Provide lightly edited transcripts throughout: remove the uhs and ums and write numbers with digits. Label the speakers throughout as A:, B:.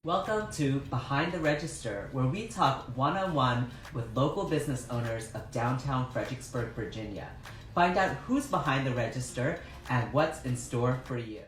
A: Welcome to Behind the Register, where we talk one-on-one with local business owners of downtown Fredericksburg, Virginia. Find out who's behind the register and what's in store for you.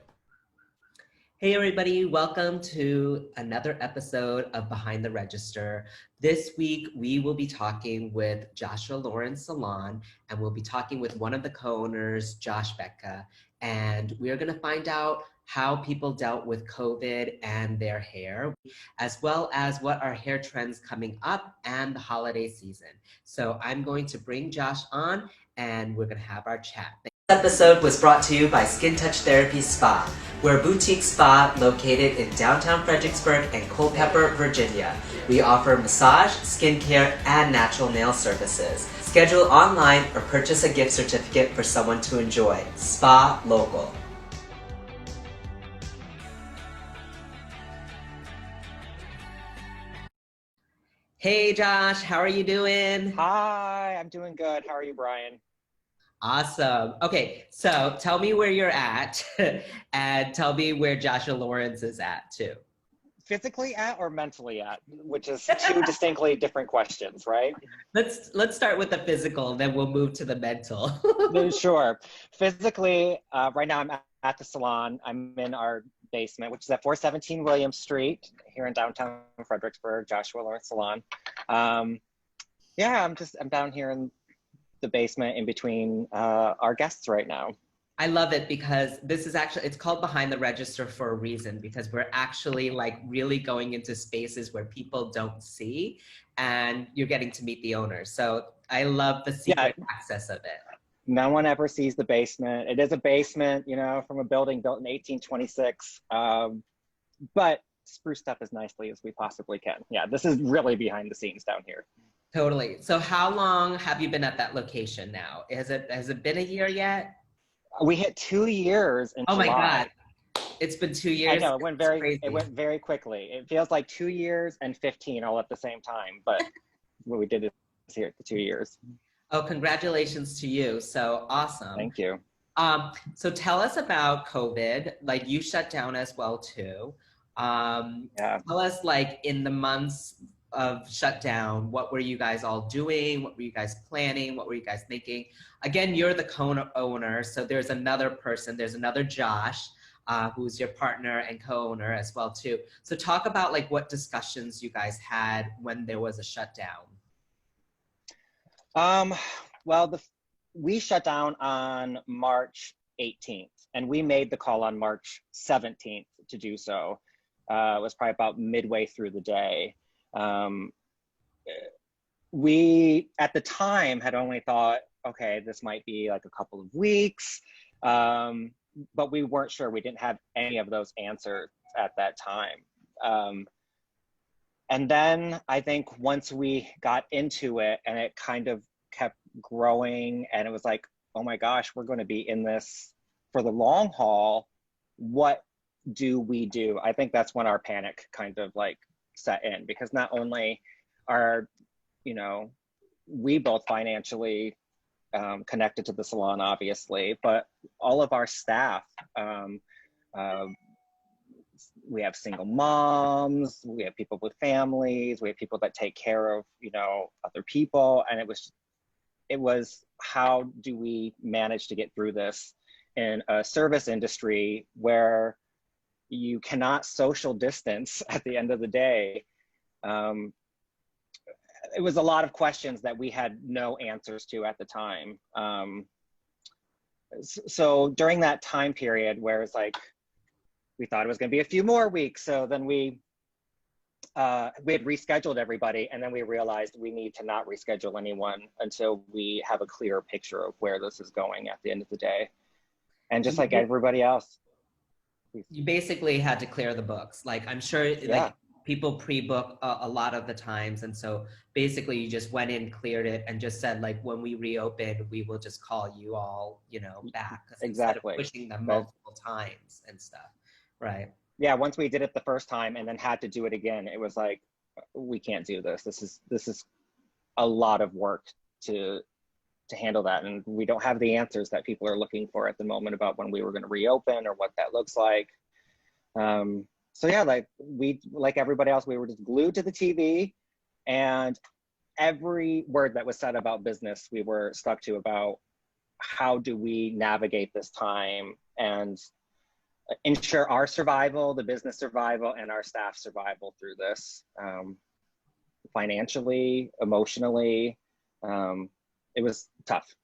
A: Hey everybody, welcome to another episode of Behind the Register. This week we will be talking with Joshua Lawrence Salon, and we'll be talking with one of the co-owners, Josh Becca, and we're going to find out how people dealt with COVID and their hair, as well as what are hair trends coming up and the holiday season. So I'm going to bring Josh on and we're going to have our chat. This episode was brought to you by Skin+Touch Therapy Spa. We're a boutique spa located in downtown Fredericksburg and Culpeper, Virginia. We offer massage, skincare, and natural nail services. Schedule online or purchase a gift certificate for someone to enjoy. Spa Local. Hey Josh, how are you doing?
B: Hi, I'm doing good. How are you, Brian?
A: Awesome. Okay, so tell me where you're at and tell me where Joshua Lawrence is at too.
B: Physically at or mentally at, which is two distinctly different questions, right?
A: Let's start with the physical, then we'll move to the mental.
B: No, sure. Physically, right now I'm at the salon. I'm in our basement, which is at 417 William Street here in downtown Fredericksburg, Joshua Lawrence Salon. Yeah, I'm down here in the basement in between our guests right now.
A: I love it because this is actually, it's called Behind the Register for a reason, because we're actually like really going into spaces where people don't see and you're getting to meet the owners. So I love the secret access of it.
B: No one ever sees the basement. It is a basement, you know, from a building built in 1826, but spruced up as nicely as we possibly can. Yeah, this is really behind the scenes down here.
A: Totally. So how long have you been at that location now? Has it been a year yet?
B: We hit 2 years in
A: Oh my
B: July.
A: God. It's been 2 years.
B: I know it went very quickly. It feels like 2 years and 15 all at the same time, but what we did is here at the 2 years.
A: Oh, congratulations to you. So awesome.
B: Thank you.
A: So tell us about COVID. Like you shut down as well too.
B: Yeah.
A: Tell us like in the months of shutdown, what were you guys all doing? What were you guys planning? What were you guys thinking? Again, you're the co-owner, so there's another person, there's another Josh, who's your partner and co-owner as well too. So talk about like what discussions you guys had when there was a shutdown.
B: Well, we shut down on March 18th, and we made the call on March 17th to do so. It was probably about midway through the day. We, at the time, had only thought, okay, this might be like a couple of weeks, but we weren't sure. We didn't have any of those answers at that time. And then I think once we got into it and it kind of kept growing and it was like, oh my gosh, we're going to be in this for the long haul. What do we do? I think that's when our panic kind of like set in, because not only are, you know, we both financially connected to the salon, obviously, but all of our staff, we have single moms, we have people with families, we have people that take care of, you know, other people. And it was how do we manage to get through this in a service industry where you cannot social distance at the end of the day. It was a lot of questions that we had no answers to at the time. So during that time period where it's like, we thought it was going to be a few more weeks. So then we had rescheduled everybody, and then we realized we need to not reschedule anyone until we have a clearer picture of where this is going at the end of the day. And just like everybody else.
A: You basically had to clear the books. Like I'm sure like people pre-book a lot of the times. And so basically you just went in, cleared it, and just said like, when we reopen, we will just call you all, you know, back.
B: Exactly.
A: Instead of pushing them multiple times and stuff. Right.
B: Yeah, once we did it the first time and then had to do it again, it was like, we can't do this. This is a lot of work to handle that. And we don't have the answers that people are looking for at the moment about when we were going to reopen or what that looks like. so yeah, like everybody else, we were just glued to the TV, and every word that was said about business, we were stuck to about how do we navigate this time and ensure our survival, the business survival, and our staff survival through this, financially, emotionally. It was tough.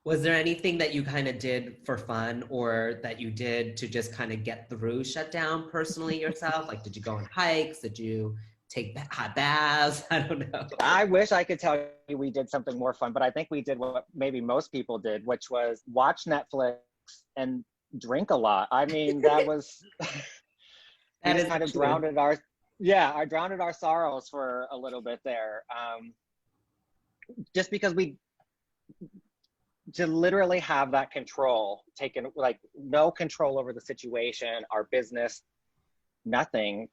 A: Was there anything that you kind of did for fun or that you did to just kind of get through shutdown personally yourself? Like, did you go on hikes? Did you take hot baths? I don't know.
B: I wish I could tell you we did something more fun, but I think we did what maybe most people did, which was watch Netflix and drink a lot. I mean, that was, we just kind of drowned our sorrows for a little bit there. Just because to literally have that control, taken, like no control over the situation, our business, nothing.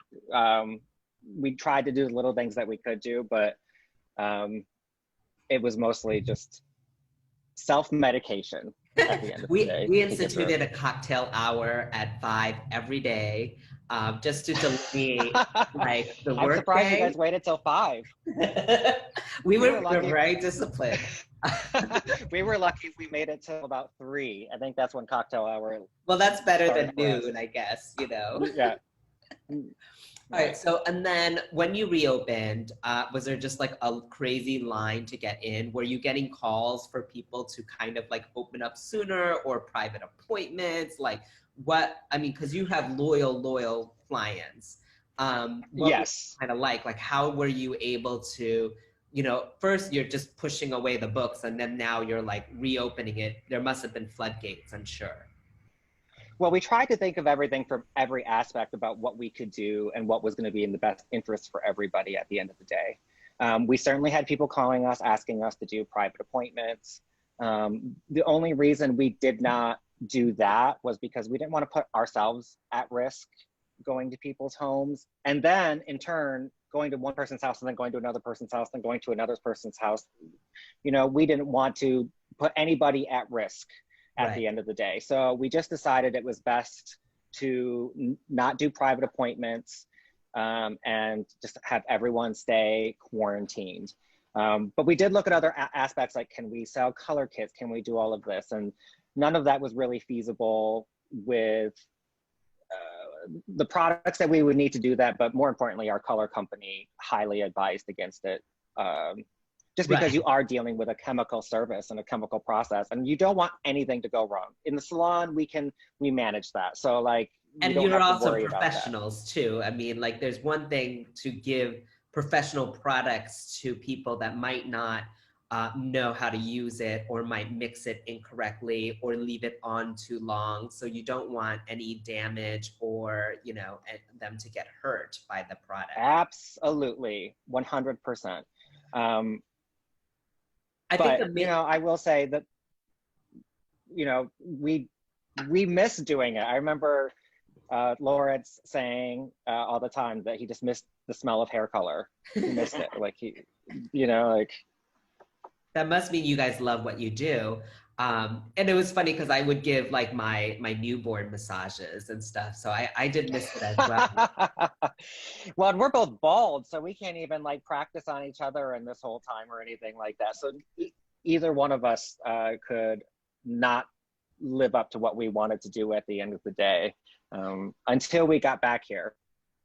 B: We tried to do the little things that we could do, but it was mostly just self-medication at the end of the day.
A: We instituted a cocktail hour at 5 every day, just to delineate like the work.
B: I'm surprised
A: day.
B: you guys waited till 5.
A: we were very disciplined.
B: We were lucky if we made it till about 3. I think that's when cocktail hour.
A: Well, that's better than noon, I guess, you know.
B: Yeah.
A: All right, so, and then when you reopened, was there just like a crazy line to get in? Were you getting calls for people to kind of like open up sooner, or private appointments? Like what, I mean, because you have loyal clients.
B: Yes.
A: Kind of like how were you able to, you know, first you're just pushing away the books and then now you're like reopening it. There must have been floodgates, I'm sure.
B: Well, we tried to think of everything from every aspect about what we could do and what was going to be in the best interest for everybody at the end of the day. We certainly had people calling us, asking us to do private appointments. The only reason we did not do that was because we didn't want to put ourselves at risk going to people's homes. And then in turn, going to one person's house and then going to another person's house, then going to another person's house. You know, we didn't want to put anybody at risk at the end of the day. So we just decided it was best to not do private appointments, and just have everyone stay quarantined. But we did look at other aspects, like, can we sell color kits? Can we do all of this? And none of that was really feasible with the products that we would need to do that. But more importantly, our color company highly advised against it. Just because you are dealing with a chemical service and a chemical process, and you don't want anything to go wrong. In the salon, we manage that. So like,
A: and you're also professionals too. I mean, like there's one thing to give professional products to people that might not know how to use it, or might mix it incorrectly or leave it on too long. So you don't want any damage or, you know, them to get hurt by the product.
B: Absolutely, 100%. You know, I will say that, you know, we miss doing it. I remember Lawrence saying all the time that he just missed the smell of hair color. He missed it. Like you know, like.
A: That must mean you guys love what you do. And it was funny because I would give like my newborn massages and stuff. So I did miss it as well.
B: Well, and we're both bald, so we can't even like practice on each other in this whole time or anything like that. So either one of us could not live up to what we wanted to do at the end of the day, until we got back here.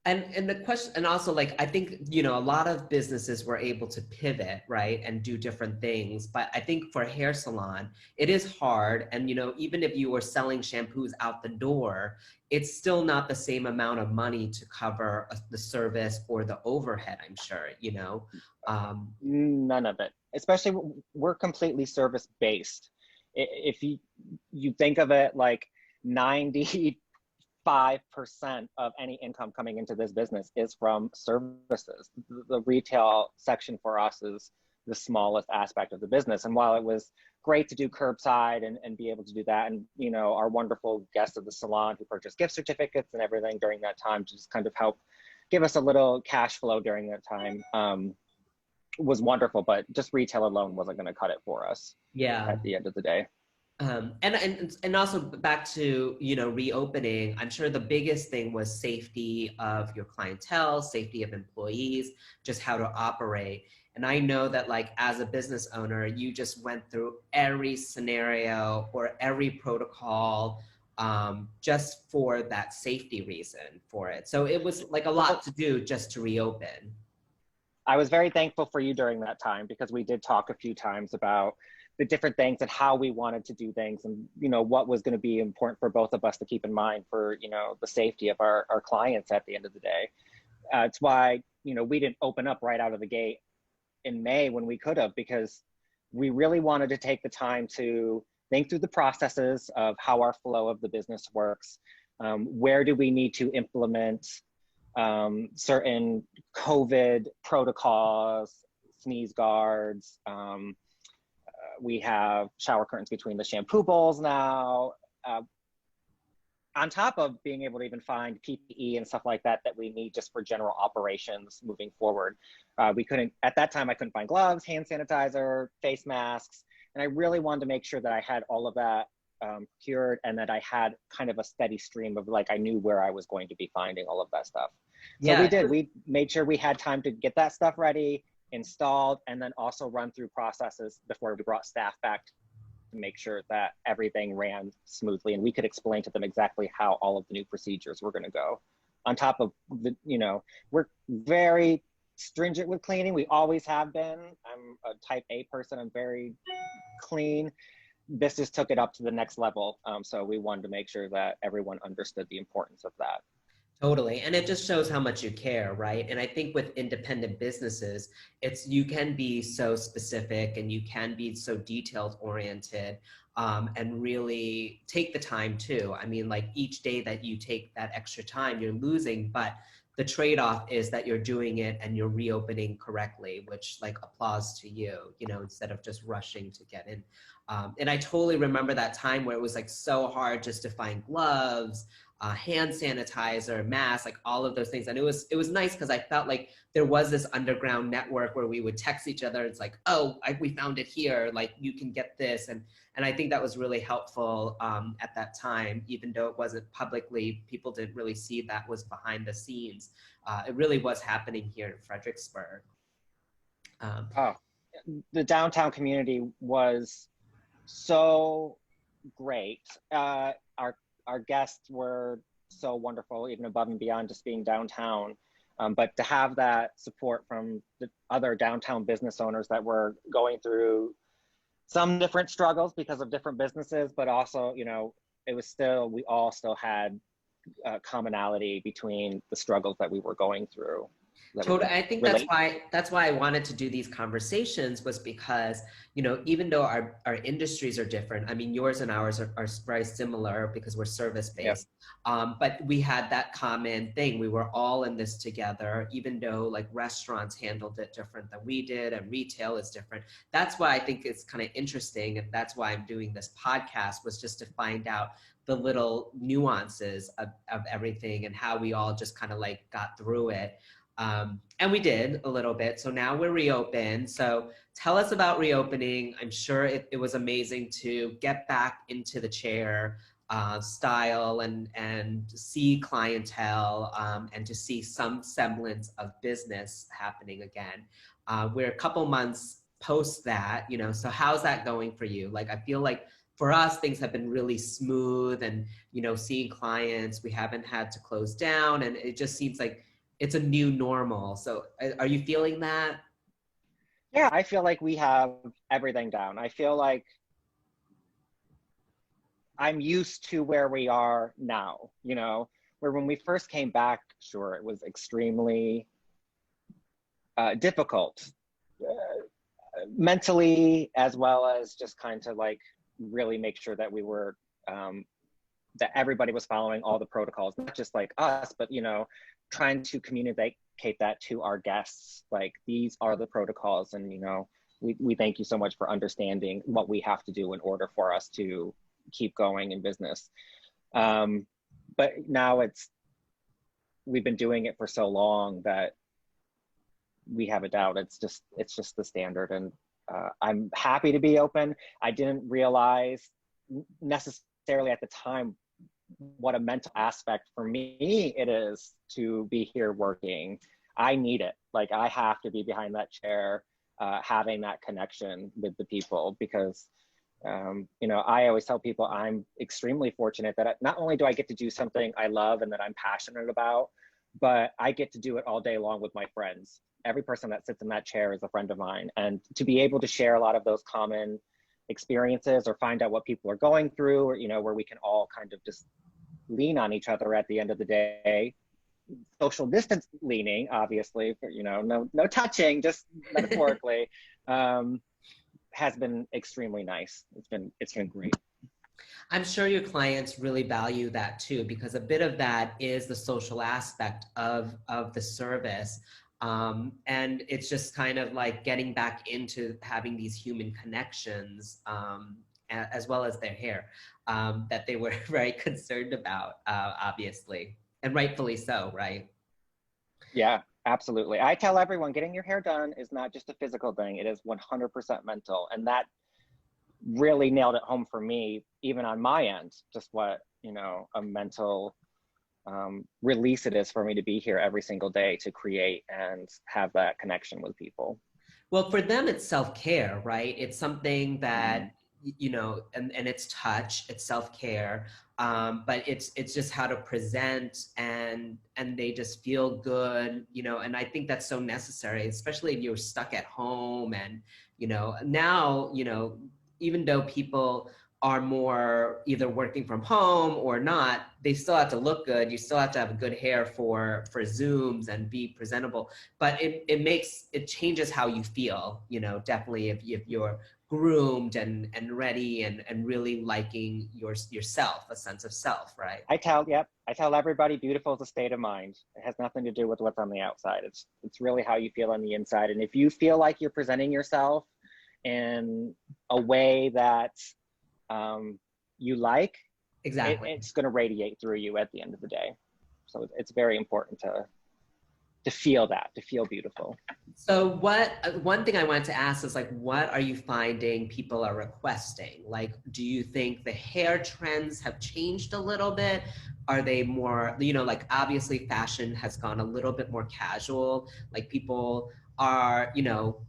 A: And the question, and also like, I think, you know, a lot of businesses were able to pivot, right, and do different things. But I think for a hair salon, it is hard. And, you know, even if you were selling shampoos out the door, it's still not the same amount of money to cover the service or the overhead, I'm sure, you know.
B: None of it. Especially, we're completely service-based. If you think of it like 95% of any income coming into this business is from services. The retail section for us is the smallest aspect of the business. And while it was great to do curbside and be able to do that, and, you know, our wonderful guests of the salon who purchased gift certificates and everything during that time to just kind of help give us a little cash flow during that time, was wonderful, but just retail alone wasn't going to cut it for us.
A: Yeah.
B: At the end of the day.
A: And also back to, you know, reopening, I'm sure the biggest thing was safety of your clientele, safety of employees, just how to operate. And I know that, like, as a business owner, you just went through every scenario or every protocol, just for that safety reason for it. So it was like a lot
B: Well,
A: to do just to reopen.
B: I was very thankful for you during that time because we did talk a few times about the different things and how we wanted to do things and, you know, what was going to be important for both of us to keep in mind for, you know, the safety of our clients at the end of the day. It's why, you know, we didn't open up right out of the gate in May when we could have, because we really wanted to take the time to think through the processes of how our flow of the business works. Where do we need to implement certain COVID protocols, sneeze guards. We have shower curtains between the shampoo bowls now. On top of being able to even find PPE and stuff like that that we need just for general operations moving forward. We couldn't, at that time, I couldn't find gloves, hand sanitizer, face masks. And I really wanted to make sure that I had all of that procured and that I had kind of a steady stream of, like, I knew where I was going to be finding all of that stuff. So we
A: Yeah.
B: did, we made sure we had time to get that stuff ready, installed, and then also run through processes before we brought staff back to make sure that everything ran smoothly and we could explain to them exactly how all of the new procedures were going to go. On top of the, you know, we're very stringent with cleaning. We always have been. I'm a type A person. I'm very clean. This just took it up to the next level. So we wanted to make sure that everyone understood the importance of that.
A: Totally. And it just shows how much you care, right? And I think with independent businesses, it's you can be so specific and you can be so details oriented, and really take the time too. I mean, like, each day that you take that extra time, you're losing, but the trade-off is that you're doing it and you're reopening correctly, which, like, applause to you, you know, instead of just rushing to get in. And I totally remember that time where it was like so hard just to find gloves, hand sanitizer, mask, like all of those things. And it was nice because I felt like there was this underground network where we would text each other. It's like, oh, we found it here. Like, you can get this. And I think that was really helpful at that time, even though it wasn't publicly, people didn't really see that was behind the scenes. It really was happening here in Fredericksburg. Um,
B: Oh, the downtown community was so great. Our guests were so wonderful, even above and beyond just being downtown. But to have that support from the other downtown business owners that were going through some different struggles because of different businesses, but also, you know, it was still, we all still had commonality between the struggles that we were going through. That we
A: Totally.
B: could
A: I think
B: relate.
A: that's why I wanted to do these conversations, was because, you know, even though our industries are different, I mean, yours and ours are very similar because we're service
B: Yeah.
A: based. But we had that common thing. We were all in this together, even though, like, restaurants handled it different than we did and retail is different. That's why I think it's kind of interesting. And that's why I'm doing this podcast, was just to find out the little nuances of everything and how we all just kind of, like, got through it. And we did a little bit. So now we're reopened. So tell us about reopening. I'm sure it was amazing to get back into the chair style and see clientele, and to see some semblance of business happening again. We're a couple months post that, you know, so how's that going for you? Like, I feel like for us, things have been really smooth, and, you know, seeing clients, we haven't had to close down, and it just seems like it's a new normal. So are you feeling that?
B: Yeah, I feel like we have everything down. I feel like I'm used to where we are now, you know, where when we first came back, sure, it was extremely difficult mentally, as well as just kind of like really make sure that we were, that everybody was following all the protocols, not just like us, but, you know, trying to communicate that to our guests. Like, these are the protocols, and, you know, we thank you so much for understanding what we have to do in order for us to keep going in business. But now we've been doing it for so long that we have a doubt. It's just the standard. And I'm happy to be open. I didn't realize necessarily at the time what a mental aspect for me it is to be here working. I need it. Like, I have to be behind that chair, having that connection with the people, because you know, I always tell people I'm extremely fortunate that not only do I get to do something I love and that I'm passionate about, but I get to do it all day long with my friends. Every person that sits in that chair is a friend of mine. And to be able to share a lot of those common experiences or find out what people are going through, or, you know, where we can all kind of just lean on each other at the end of the day, social distance leaning, obviously, for, you know, no touching, just metaphorically, has been extremely nice. It's been great.
A: I'm sure your clients really value that too, because a bit of that is the social aspect of the service. And it's just kind of like getting back into having these human connections, as well as their hair, that they were very concerned about, obviously, and rightfully so, right?
B: Yeah, absolutely. I tell everyone getting your hair done is not just a physical thing, it is 100% mental. And that really nailed it home for me, even on my end, just what, you know, a mental release it is for me to be here every single day to create and have that connection with people.
A: Well, for them, it's self-care, right? It's something that, you know, and it's touch, it's self-care, but it's just how to present, and they just feel good, you know, and I think that's so necessary, especially if you're stuck at home. And, you know, now, you know, even though people are more either working from home or not, they still have to look good. You still have to have good hair for Zooms and be presentable. But it changes how you feel, you know, definitely if you're groomed and ready and really liking yourself, a sense of self, right?
B: I tell everybody beautiful is a state of mind. It has nothing to do with what's on the outside. It's really how you feel on the inside. And if you feel like you're presenting yourself in a way that you like,
A: Exactly.
B: it's going to radiate through you at the end of the day. So it's very important to feel that, to feel beautiful.
A: So one thing I wanted to ask is, like, what are you finding people are requesting? Like, do you think the hair trends have changed a little bit? Are they more, you know, like, obviously fashion has gone a little bit more casual. Like, people are, you know,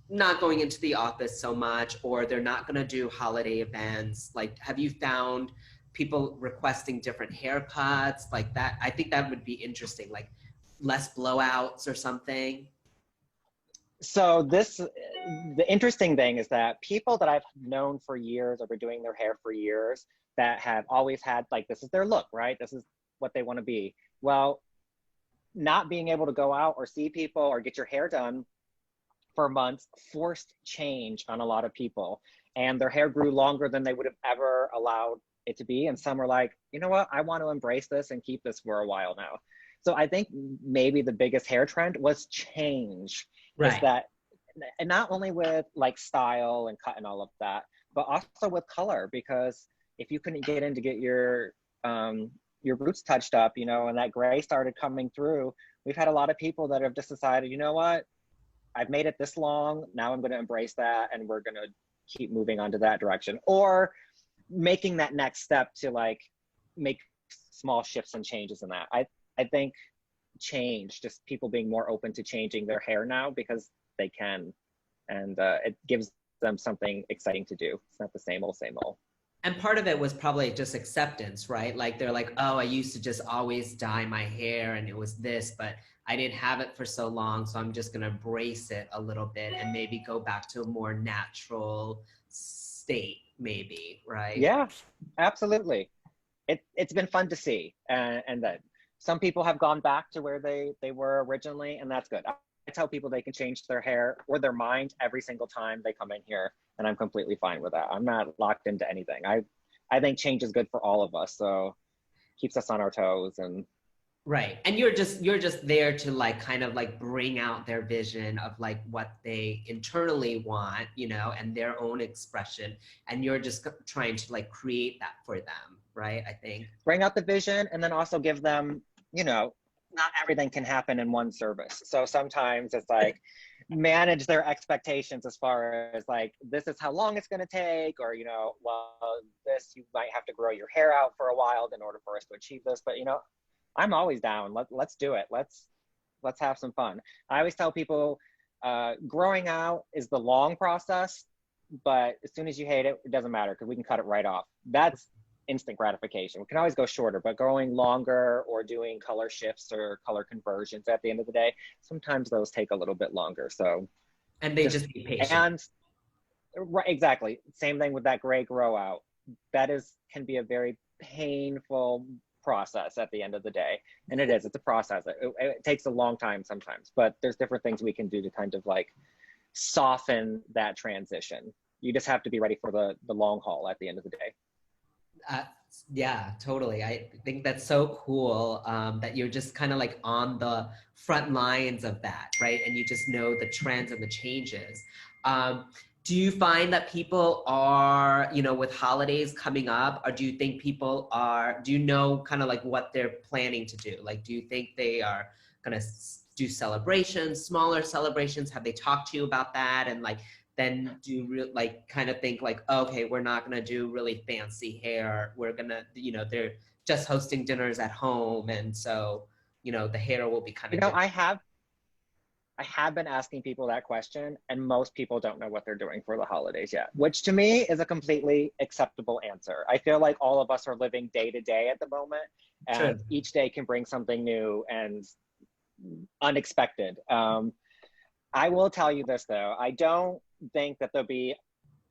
A: not going into the office so much, or they're not going to do holiday events. Like, have you found people requesting different haircuts like that? I think that would be interesting, like less blowouts or something.
B: So the interesting thing is that people that I've known for years or been doing their hair for years, that have always had, like, this is their look, right? This is what they want to be. Well, not being able to go out or see people or get your hair done for months forced change on a lot of people, and their hair grew longer than they would have ever allowed it to be. And some are like, you know what, I want to embrace this and keep this for a while now. So I think maybe the biggest hair trend was change.
A: Right.
B: Is that, and not only with like style and cut and all of that, but also with color, because if you couldn't get in to get your roots touched up, you know, and that gray started coming through, we've had a lot of people that have just decided, you know what, I've made it this long, now I'm going to embrace that, and we're going to keep moving on to that direction, or making that next step to like make small shifts and changes in that. I think change, just people being more open to changing their hair now because they can, and it gives them something exciting to do. It's not the same old, same old.
A: And part of it was probably just acceptance, right? Like, they're like, oh, I used to just always dye my hair and it was this, but I didn't have it for so long, so I'm just gonna embrace it a little bit and maybe go back to a more natural state, maybe, right?
B: Yeah, absolutely. It's been fun to see, and that some people have gone back to where they were originally, and that's good. I tell people they can change their hair or their mind every single time they come in here, and I'm completely fine with that. I'm not locked into anything. I think change is good for all of us, so keeps us on our toes. And
A: right. And you're just there to like kind of like bring out their vision of like what they internally want, you know, and their own expression, and you're just trying to like create that for them, right? I think
B: bring out the vision, and then also give them, you know, not everything can happen in one service. So sometimes it's like, manage their expectations as far as like, this is how long it's going to take, or, well, this, you might have to grow your hair out for a while in order for us to achieve this. But, I'm always down. Let's do it. Let's have some fun. I always tell people, growing out is the long process, but as soon as you hate it, it doesn't matter because we can cut it right off. That's instant gratification. We can always go shorter, but going longer or doing color shifts or color conversions at the end of the day, sometimes those take a little bit longer. So,
A: and they just be patient.
B: And right, exactly. Same thing with that gray grow out. That can be a very painful process at the end of the day. And it's a process. It takes a long time sometimes, but there's different things we can do to kind of like soften that transition. You just have to be ready for the long haul at the end of the day.
A: Yeah, totally. I think that's so cool that you're just kind of like on the front lines of that, right? And you just know the trends and the changes. Do you find that people are, with holidays coming up, or do you think people do you know kind of like what they're planning to do? Like, do you think they are going to do celebrations, smaller celebrations? Have they talked to you about that? And like, then do you kind of think like, okay, we're not going to do really fancy hair. We're going to, they're just hosting dinners at home. And so, the hair will be kind of different.
B: I have been asking people that question, and most people don't know what they're doing for the holidays yet, which to me is a completely acceptable answer. I feel like all of us are living day to day at the moment, and each day can bring something new and unexpected. I will tell you this though, I don't think that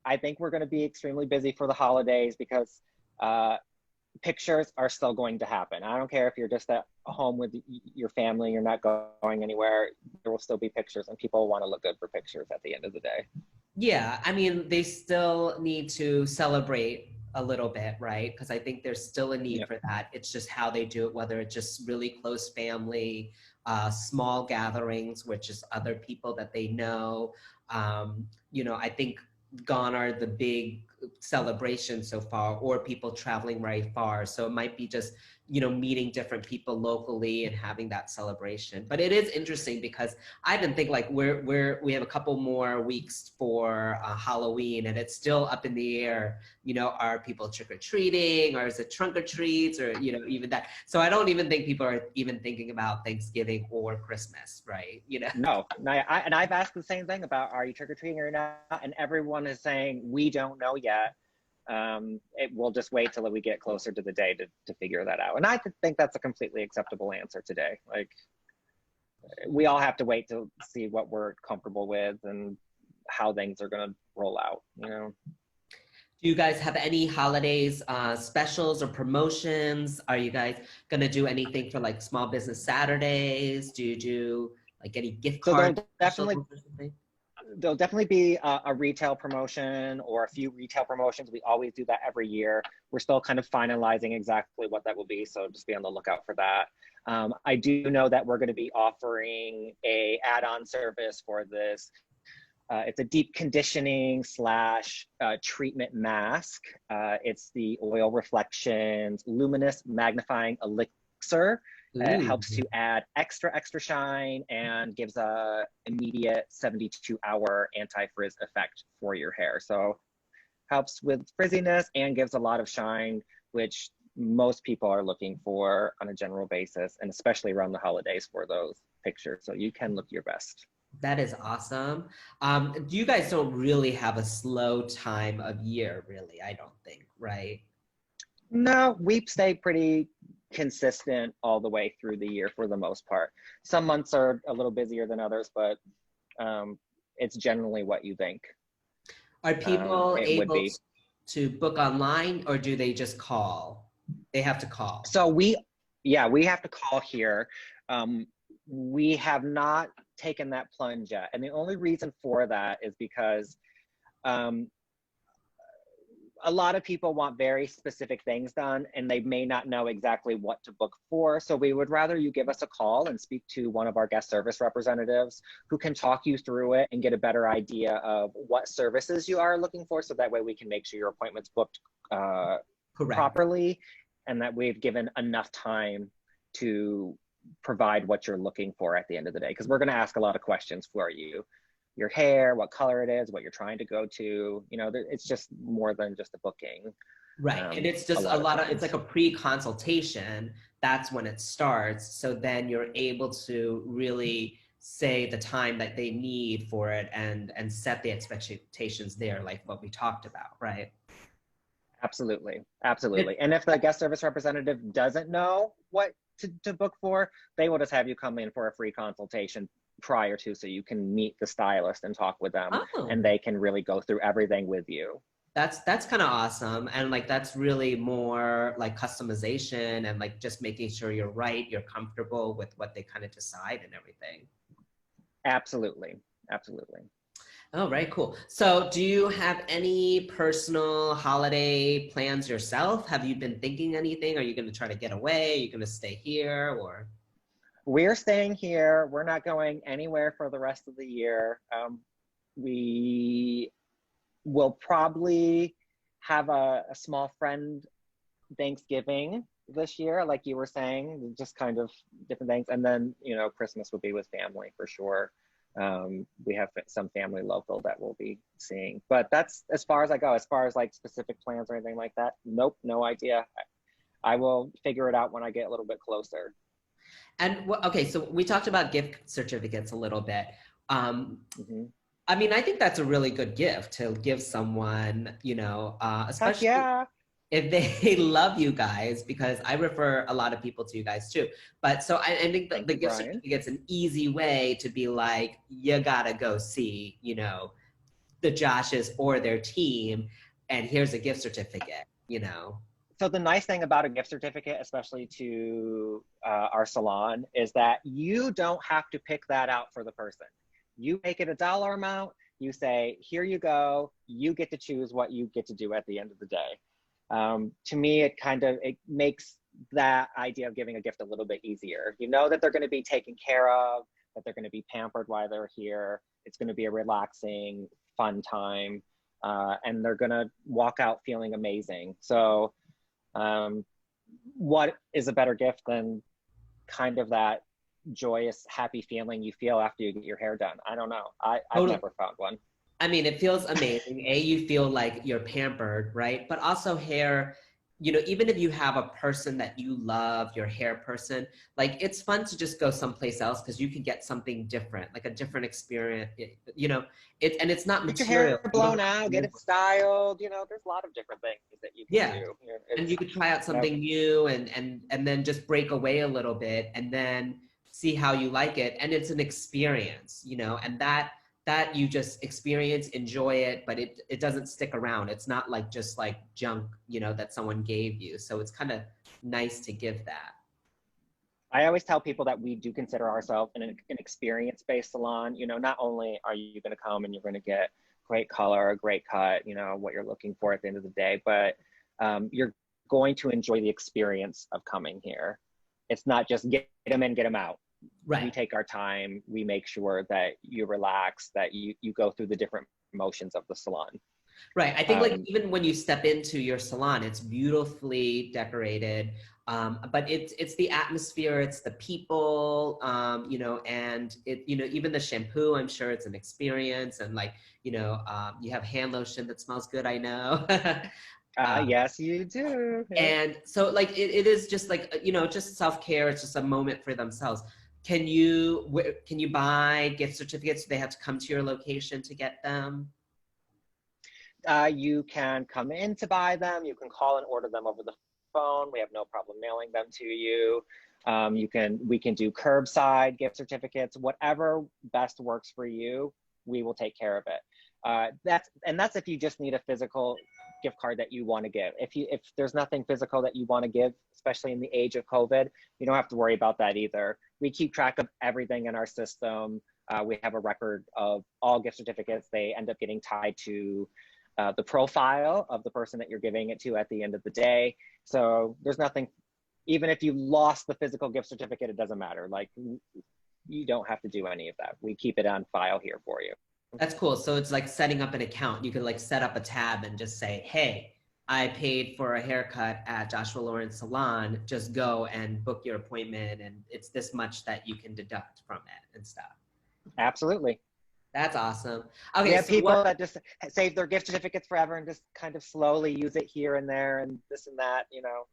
B: I think we're going to be extremely busy for the holidays because pictures are still going to happen. I don't care if you're just at home with your family, you're not going anywhere, there will still be pictures, and people want to look good for pictures at the end of the day.
A: Yeah, I mean, they still need to celebrate a little bit, right? Because I think there's still a need for that. It's just how they do it, whether it's just really close family, small gatherings with just other people that they know. I think gone are the big celebrations so far, or people traveling very far. So it might be just, meeting different people locally and having that celebration. But it is interesting because I didn't think like we have a couple more weeks for Halloween, and it's still up in the air. Are people trick-or-treating, or is it trunk or treats, or, even that. So I don't even think people are even thinking about Thanksgiving or Christmas, right?
B: No, and I've asked the same thing about, are you trick-or-treating or not? And everyone is saying, we don't know yet. We'll just wait till we get closer to the day to figure that out. And I think that's a completely acceptable answer today. Like, we all have to wait to see what we're comfortable with and how things are going to roll out, Do
A: you guys have any holidays, specials or promotions? Are you guys going to do anything for like Small Business Saturdays? Do you do like any gift cards?
B: There'll definitely be a retail promotion or a few retail promotions. We always do that every year. We're still kind of finalizing exactly what that will be, so just be on the lookout for that. I do know that we're going to be offering a add-on service for this. It's a deep conditioning / treatment mask. It's the Oil Reflections Luminous Magnifying Elixir. It helps to add extra shine and gives a immediate 72-hour anti-frizz effect for your hair. So helps with frizziness and gives a lot of shine, which most people are looking for on a general basis, and especially around the holidays for those pictures. So you can look your best.
A: That is awesome. You guys don't really have a slow time of year, really, I don't think, right?
B: No, we stay pretty consistent all the way through the year for the most part. Some months are a little busier than others, but it's generally what you think.
A: Are people able to book online, or do they just call? They have to call.
B: So we have to call here. We have not taken that plunge yet. And the only reason for that is because a lot of people want very specific things done, and they may not know exactly what to book for. So we would rather you give us a call and speak to one of our guest service representatives who can talk you through it and get a better idea of what services you are looking for. So that way we can make sure your appointment's booked properly, and that we've given enough time to provide what you're looking for at the end of the day. Because we're going to ask a lot of questions for you your hair, what color it is, what you're trying to go to. You know, it's just more than just a booking.
A: Right. And it's just a lot of, it's
B: times.
A: like a pre-consultation. That's when it starts. So then you're able to really say the time that they need for it and set the expectations there, like what we talked about, right?
B: Absolutely. Absolutely. And if the guest service representative doesn't know what to book for, they will just have you come in for a free consultation prior to, so you can meet the stylist and talk with them, and they can really go through everything with you.
A: That's kind of awesome. And like, that's really more like customization and like just making sure you're right, you're comfortable with what they kind of decide and everything.
B: Absolutely. Absolutely.
A: Oh, right, cool. So do you have any personal holiday plans yourself? Have you been thinking anything? Are you going to try to get away? Are you going to stay here, or?
B: We're staying here. We're not going anywhere for the rest of the year. We will probably have a small friend Thanksgiving this year, like you were saying, just kind of different things. And then, you know, Christmas will be with family for sure. We have some family local that we'll be seeing, but that's as far as I go. As far as like specific plans or anything like that, nope, no idea. I will figure it out when I get a little bit closer.
A: And okay, so we talked about gift certificates a little bit. I mean, I think that's a really good gift to give someone, you know, especially if they love you guys, because I refer a lot of people to you guys too. But so I think the gift certificate's an easy way to be like, you gotta go see, you know, the Joshes or their team, and here's a gift certificate, you know.
B: So the nice thing about a gift certificate, especially to our salon, is that you don't have to pick that out for the person. You make it a dollar amount, you say, here you go, you get to choose what you get to do at the end of the day. To me, it makes that idea of giving a gift a little bit easier. You know that they're going to be taken care of, that they're going to be pampered while they're here. It's going to be a relaxing, fun time, and they're going to walk out feeling amazing. So what is a better gift than kind of that joyous, happy feeling you feel after you get your hair done? I don't know. I've never found one.
A: I mean, it feels amazing. You feel like you're pampered, right? But also hair, you know, even if you have a person that you love, your hair person, like it's fun to just go someplace else because you can get something different, like a different experience, you know, and it's not
B: get
A: material.
B: Your hair blown out, get it styled, you know, there's a lot of different things that you can do.
A: And you could try out something new and then just break away a little bit and then see how you like it. And it's an experience, you know, and that you just experience, enjoy it, but it doesn't stick around. It's not like just like junk, you know, that someone gave you. So it's kind of nice to give that.
B: I always tell people that we do consider ourselves an experience-based salon. You know, not only are you going to come and you're going to get great color, great cut, you know, what you're looking for at the end of the day, but you're going to enjoy the experience of coming here. It's not just get them in, get them out. Right. We take our time. We make sure that you relax, that you go through the different motions of the salon.
A: Right. I think like even when you step into your salon, it's beautifully decorated, but it's the atmosphere, it's the people, you know, and it, you know, even the shampoo, I'm sure it's an experience, and like, you know, you have hand lotion that smells good, I know.
B: Yes, you do.
A: And so like it is just like, you know, just self-care. It's just a moment for themselves. Can you buy gift certificates? Do they have to come to your location to get them?
B: You can come in to buy them. You can call and order them over the phone. We have no problem mailing them to you. We can do curbside gift certificates. Whatever best works for you, we will take care of it. That's if you just need a physical gift card that you want to give. If there's nothing physical that you want to give, especially in the age of COVID, you don't have to worry about that either. We keep track of everything in our system. We have a record of all gift certificates. They end up getting tied to the profile of the person that you're giving it to at the end of the day. So there's nothing, even if you lost the physical gift certificate, it doesn't matter. Like, you don't have to do any of that. We keep it on file here for you.
A: That's cool. So it's like setting up an account. You could like set up a tab and just say, hey, I paid for a haircut at Joshua Lawrence Salon. Just go and book your appointment, and it's this much that you can deduct from it and stuff.
B: Absolutely.
A: That's awesome.
B: We
A: Okay,
B: have
A: so
B: people
A: what?
B: that just save their gift certificates forever and just kind of slowly use it here and there and this and that, you know,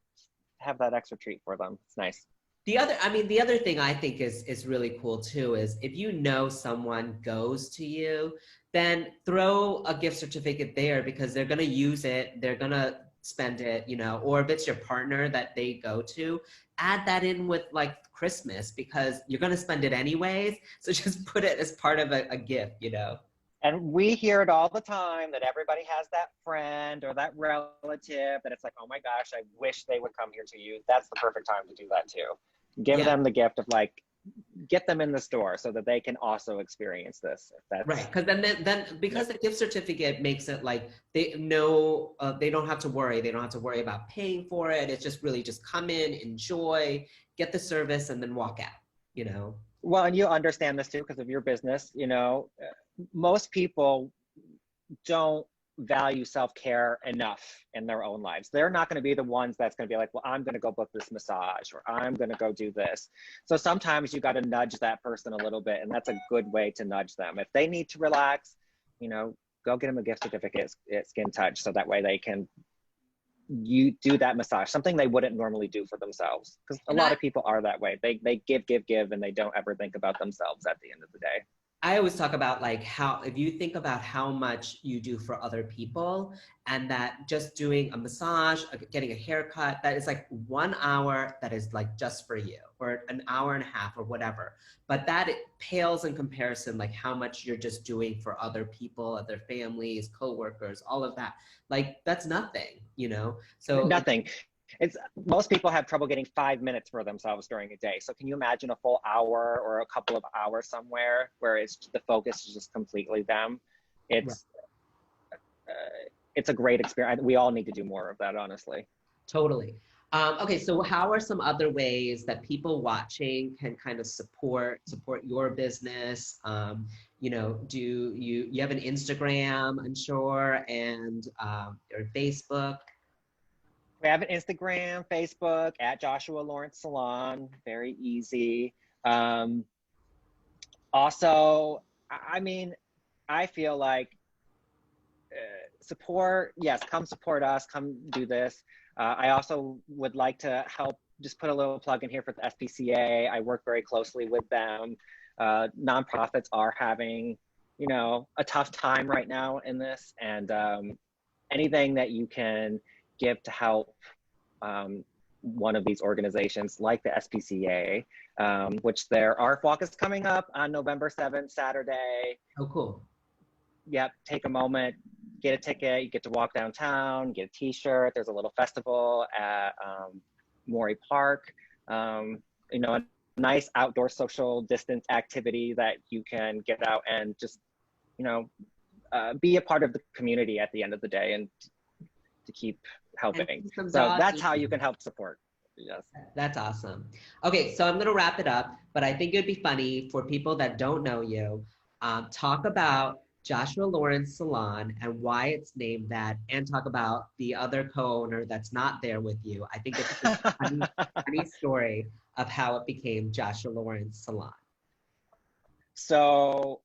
B: have that extra treat for them. It's nice.
A: The other thing I think is really cool too is if you know someone goes to you, then throw a gift certificate there because they're gonna use it, they're gonna spend it, you know, or if it's your partner that they go to, add that in with like Christmas because you're gonna spend it anyways. So just put it as part of a gift, you know.
B: And we hear it all the time that everybody has that friend or that relative that it's like, oh my gosh, I wish they would come here to you. That's the perfect time to do that too. Give
A: Yeah.
B: them the gift of like, get them in the store so that they can also experience this. If
A: Right,
B: that's,
A: because then
B: yeah.
A: because the gift certificate makes it like they know they don't have to worry. They don't have to worry about paying for it. It's just really just come in, enjoy, get the service, and then walk out. You know.
B: Well, and you understand this too because of your business, you know, most people don't value self-care enough in their own lives. They're not going to be the ones that's going to be like, well, I'm going to go book this massage or I'm going to go do this. So sometimes you got to nudge that person a little bit, and that's a good way to nudge them. If they need to relax, you know, go get them a gift certificate at Skin+Touch so that way they can you do that massage, something they wouldn't normally do for themselves, because a
A: And
B: lot of people are that way. They give and they don't ever think about themselves at the end of the day.
A: I always talk about like how if you think about how much you do for other people and that just doing a massage, getting a haircut, that is like 1 hour that is like just for you or an hour and a half or whatever. But that it pales in comparison like how much you're just doing for other people, other families, coworkers, all of that. Like that's nothing, you know? So
B: Nothing. It's most people have trouble getting 5 minutes for themselves during a day. So can you imagine a full hour or a couple of hours somewhere where it's the focus is just completely them?
A: right,
B: It's it's a great experience. We all need to do more of that, honestly.
A: totally. Okay, so how are some other ways that people watching can kind of support your business? You know, do you have an Instagram, I'm sure, and or Facebook?
B: We have an Instagram, Facebook at Joshua Lawrence Salon. Very easy. Um, Also, I mean, I feel like support, yes, come support us, come do this. I also would like to help, just put a little plug in here for the SPCA. I work very closely with them. Nonprofits are having, you know, a tough time right now in this, and anything that you can give to help one of these organizations like the SPCA, which their ARF Walk is coming up on November 7th, Saturday.
A: Oh, cool.
B: Yep, take a moment, get a ticket, you get to walk downtown, get a t-shirt. There's a little festival at Maury Park. You know, a nice outdoor social distance activity that you can get out and just, you know, be a part of the community at the end of the day and to keep
A: And
B: helping.
A: see some
B: So that's
A: doggies.
B: how you can help support. Yes.
A: That's awesome. Okay, so I'm gonna wrap it up, but I think it'd be funny for people that don't know you, talk about Joshua Lawrence Salon and why it's named that, and talk about the other co-owner that's not there with you. I think it's a funny story of how it became Joshua Lawrence Salon.
B: So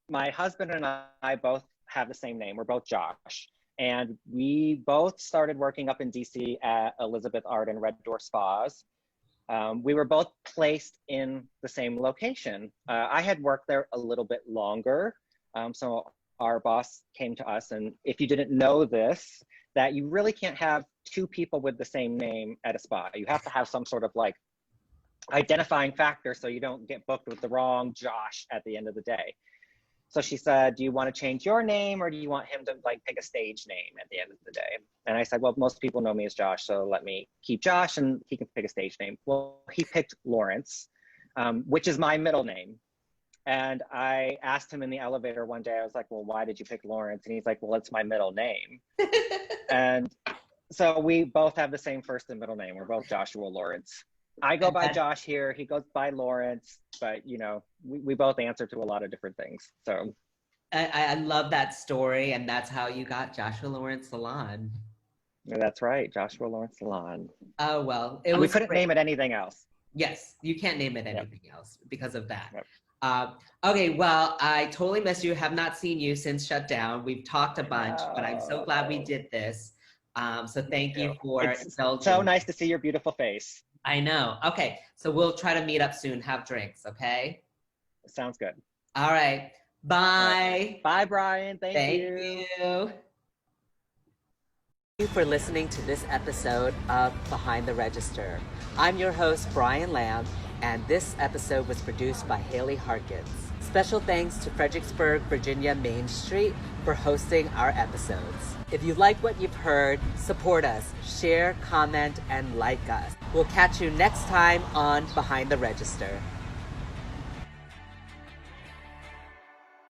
B: my husband and I both have the same name. We're both Josh. And we both started working up in DC at Elizabeth Art and Red Door Spas. We were both placed in the same location. I had worked there a little bit longer. So our boss came to us, and if you didn't know this, that you really can't have two people with the same name at a spa. You have to have some sort of like identifying factor so you don't get booked with the wrong Josh at the end of the day. So she said, do you want to change your name or do you want him to like pick a stage name at the end of the day? And I said, well, most people know me as Josh, so let me keep Josh and he can pick a stage name. Well, he picked Lawrence, which is my middle name. And I asked him in the elevator one day, I was like, well, why did you pick Lawrence? And he's like, well, it's my middle name. And so we both have the same first and middle name. We're both Joshua Lawrence. I go by Josh here. He goes by Lawrence, but you know, we both answer to a lot of different things. So
A: I love that story, and that's how you got Joshua Lawrence Salon.
B: that's right, Joshua Lawrence Salon.
A: Oh, well, it
B: We
A: was
B: couldn't
A: great.
B: name it anything else.
A: Yes, you can't name it
B: Yep.
A: anything else because of that.
B: Yep.
A: Okay, well, I totally missed you. Have not seen you since shutdown. We've talked a bunch, but I'm so glad we did this. So thank you for
B: It's so
A: indulging.
B: nice to see your beautiful face.
A: I know. Okay, so we'll try to meet up soon, have drinks, okay?
B: Sounds good.
A: All right.
B: All right.
A: Bye.
B: Bye, Brian. Thank
A: Thank
B: you.
A: you. Thank you for listening to this episode of Behind the Register. I'm your host, Brian Lamb, and this episode was produced by Haley Harkins. Special thanks to Fredericksburg, Virginia Main Street for hosting our episodes. If you like what you've heard, support us, share, comment, and like us. We'll catch you next time on Behind the Register.